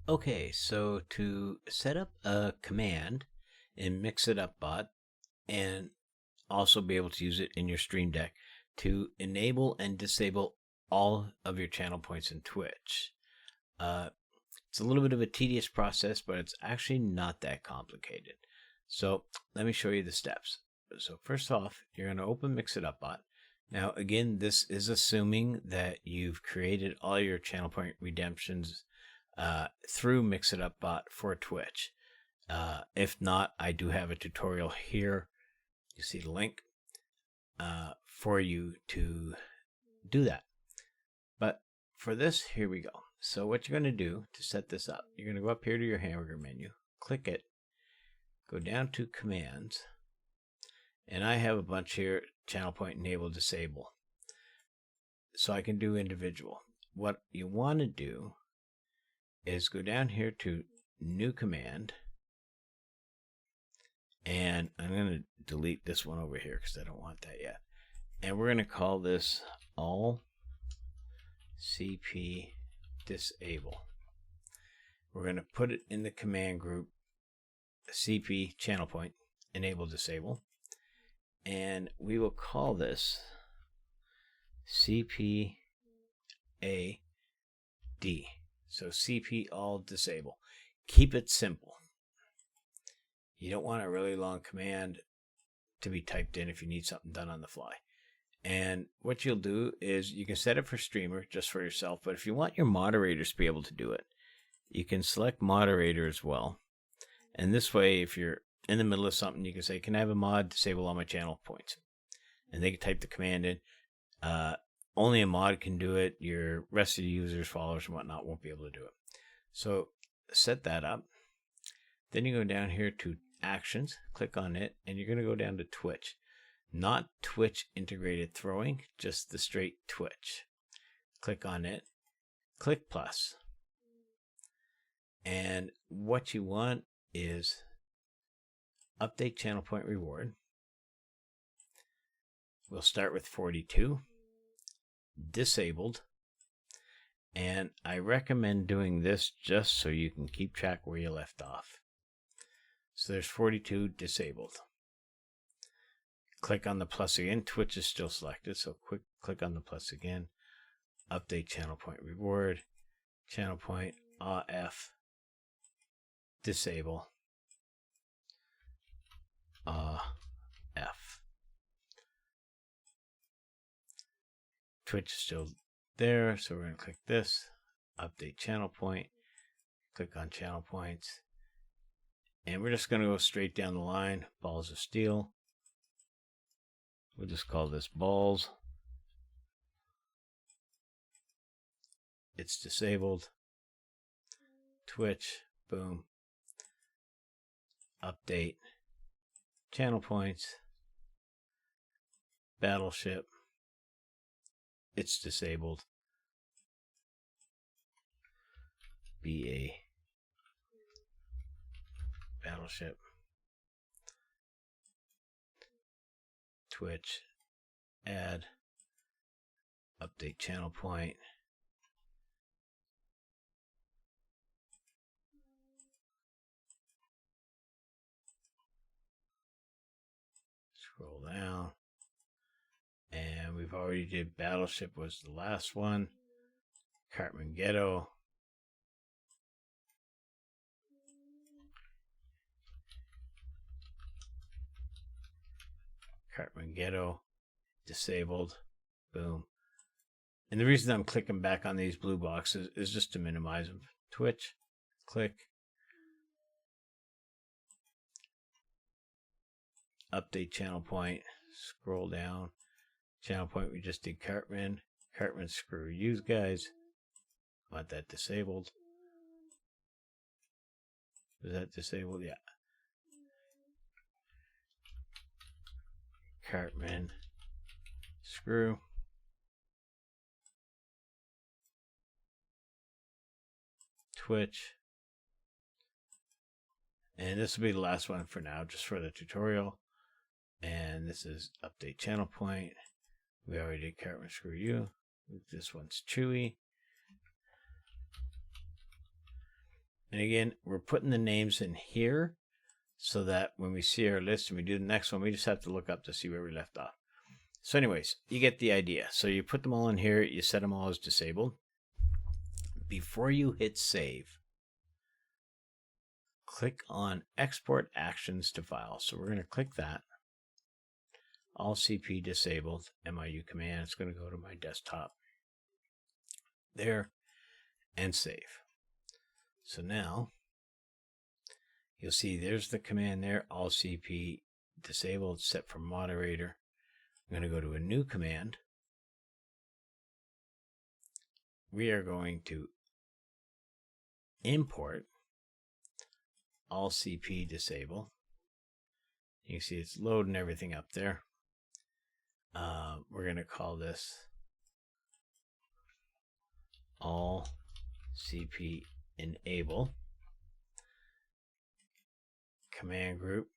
Okay, so to set up a command in MixItUpBot and also be able to use it in your Stream Deck to enable and disable all of your channel points in Twitch. It's a little bit of a tedious process, but it's actually not that complicated. So let me show you the steps. So first off, you're going to open MixItUpBot. Now, again, this is assuming that you've created all your channel point redemptions through MixItUpBot for Twitch. If not, I do have a tutorial here. You see the link for you to do that. But for this, here we go. So what you're going to do to set this up, you're going to go up here to your hamburger menu, click it, go down to commands, and I have a bunch here, channel point enable disable. So I can do individual. What you want to do is go down here to new command, and I'm going to delete this one over here because I don't want that yet. And we're going to call this all CP disable. We're going to put it in the command group CP channel point enable disable, and we will call this CP AD. So CP all disable. Keep it simple. You don't want a really long command to be typed in if you need something done on the fly. And what you'll do is you can set it for streamer, just for yourself, but if you want your moderators to be able to do it, you can select moderator as well. And this way, if you're in the middle of something, you can say, can I have a mod disable all my channel points? And they can type the command in. Only a mod can do it. Your rest of the users, followers, and whatnot won't be able to do it. So set that up. Then you go down here to actions, click on it, and you're going to go down to Twitch. Not Twitch integrated throwing, just the straight Twitch. Click on it, click plus. And what you want is update channel point reward. We'll start with 42. Disabled. And I recommend doing this just so you can keep track where you left off. So there's 42 disabled. Click on the plus again. Twitch is still selected, so click on the plus again. Update channel point reward. Channel point AF. Disable. F. Twitch is still there, so we're going to click this. Update channel point. Click on channel points. And we're just going to go straight down the line. Balls of steel. We'll just call this balls. It's disabled. Twitch. Boom. Update. Channel points. Battleship. It's disabled. BA. Battleship. Twitch. Add. Update channel point. Scroll down. And we've already did Battleship was the last one. Cartman Ghetto. Cartman Ghetto. Disabled. Boom. And the reason I'm clicking back on these blue boxes is just to minimize them. Twitch. Click. Update channel point. Scroll down. Channel point, we just did Cartman. Cartman, screw you guys. Want that disabled. Is that disabled? Yeah. Cartman, screw. Twitch. And this will be the last one for now, just for the tutorial. And this is update channel point. We already did Cartman, screw you. This one's Chewy. And again, we're putting the names in here so that when we see our list and we do the next one, we just have to look up to see where we left off. So anyways, you get the idea. So you put them all in here, you set them all as disabled. Before you hit save, click on Export Actions to File. So we're going to click that. All CP disabled, MIU command. It's going to go to my desktop. There, and save. So now, you'll see there's the command there, all CP disabled, set for moderator. I'm going to go to a new command. We are going to import all CP disable. You can see it's loading everything up there. We're going to call this all CP enable command group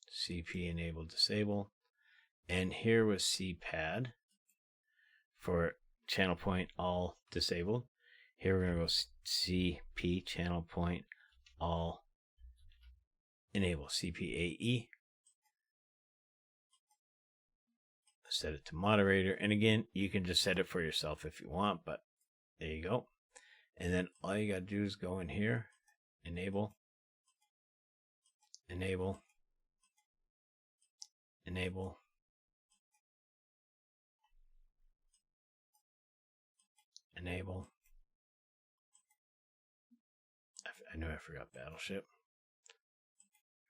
CP enable disable, and here was CPAD for channel point all disabled. Here we're going to go CP channel point all enable CPAE. Set it to moderator, and again, you can just set it for yourself if you want, but there you go. And then all you got to do is go in here, enable, enable, enable, enable. I know I forgot Battleship.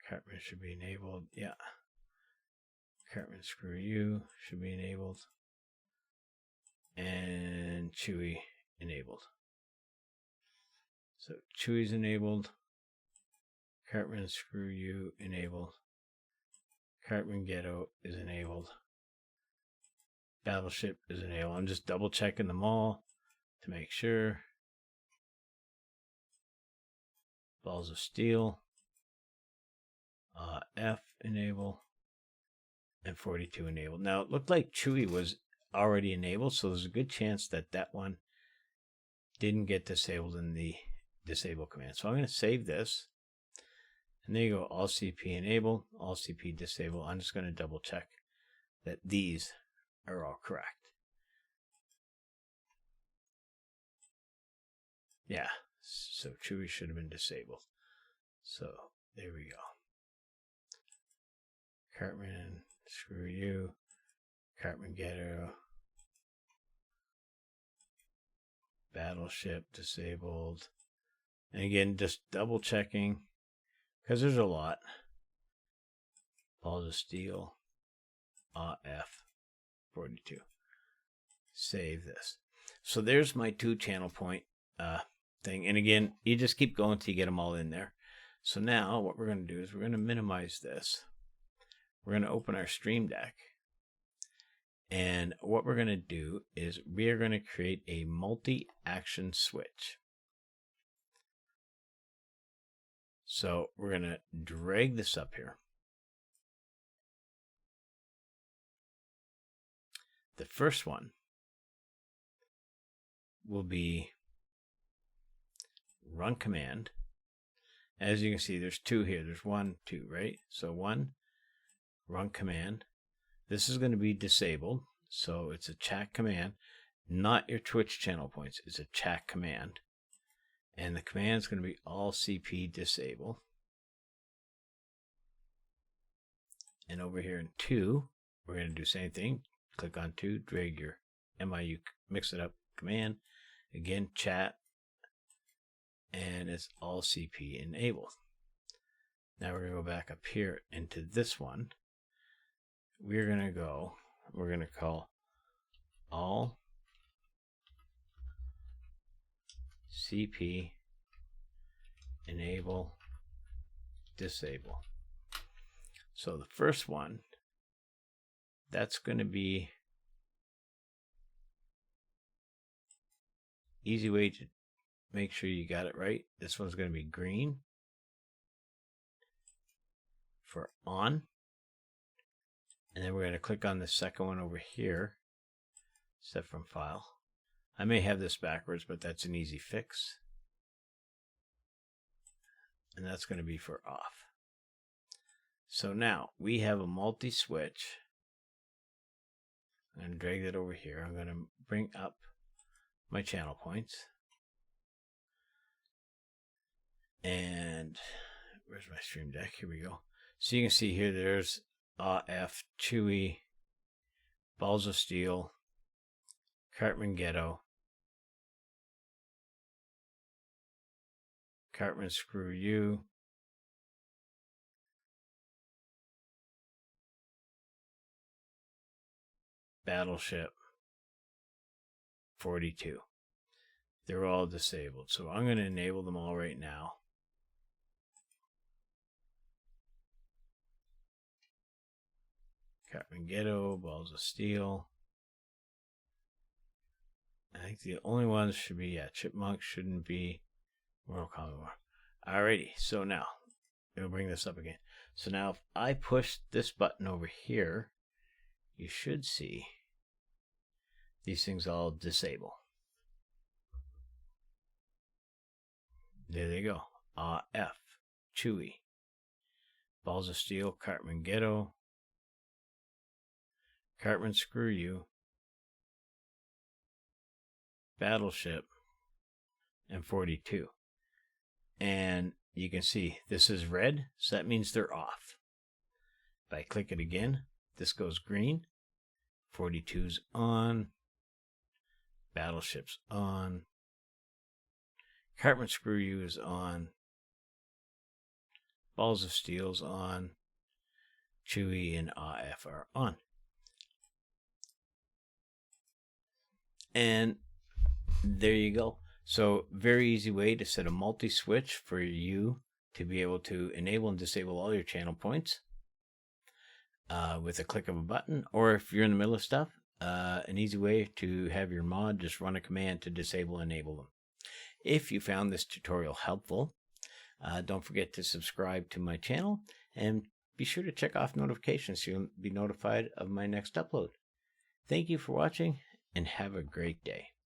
Cartman should be enabled. Yeah. Cartman screw you should be enabled. And Chewy enabled. So Chewy's enabled. Cartman screw you enabled. Cartman ghetto is enabled. Battleship is enabled. I'm just double checking them all to make sure. Balls of Steel. F enable. And 42 enabled. Now it looked like Chewy was already enabled, so there's a good chance that that one didn't get disabled in the disable command. So I'm going to save this. And there you go, all CP enable, all CP disable. I'm just going to double check that these are all correct. Yeah, so Chewy should have been disabled. So there we go. Cartman, screw you. Cartman ghetto. Battleship disabled. And again, just double checking, because there's a lot. Balls of Steel. F 42. Save this. So there's my 2 channel point thing. And again, you just keep going till you get them all in there. So now what we're going to do is we're going to minimize this. We're going to open our Stream Deck. And what we're going to do is we are going to create a multi-action switch. So we're going to drag this up here. The first one will be run command. As you can see, there's 2 here. There's 1, 2, right? So 1, run command. This is going to be disabled. So it's a chat command, not your Twitch channel points. It's a chat command. And the command is going to be all CP disable. And over here in 2, we're going to do the same thing. Click on 2, drag your MIU mix it up command. Again, chat. And it's all CP enabled. Now we're going to go back up here into this one. We're going to call all CP enable disable. So the first one, that's going to be easy way to make sure you got it right. This one's going to be green for on. And then we're going to click on the second one over here. Set from file. I may have this backwards, but that's an easy fix. and that's going to be for off. So now we have a multi-switch. I'm going to drag that over here. I'm going to bring up my channel points. And where's my stream deck? Here we go. So you can see here there's AF, Chewy, Balls of Steel, Cartman Ghetto, Cartman Screw You, Battleship, 42. They're all disabled. So I'm going to enable them all right now. Cartman Ghetto, Balls of Steel. I think the only ones should be, Chipmunk shouldn't be, Mortal Kombat War. Alrighty, so now, we'll bring this up again. So now if I push this button over here, you should see these things all disable. There they go. F, Chewy, Balls of Steel, Cartman Ghetto, Cartman Screw You, Battleship, and 42. And you can see this is red, so that means they're off. If I click it again, this goes green. 42's on. Battleship's on. Cartman Screw You is on. Balls of Steel's on. Chewy and AF are on. And there you go. So very easy way to set a multi-switch for you to be able to enable and disable all your channel points with a click of a button. Or if you're in the middle of stuff, an easy way to have your mod just run a command to disable and enable them. If you found this tutorial helpful, don't forget to subscribe to my channel and be sure to check off notifications so you'll be notified of my next upload. Thank you for watching and have a great day.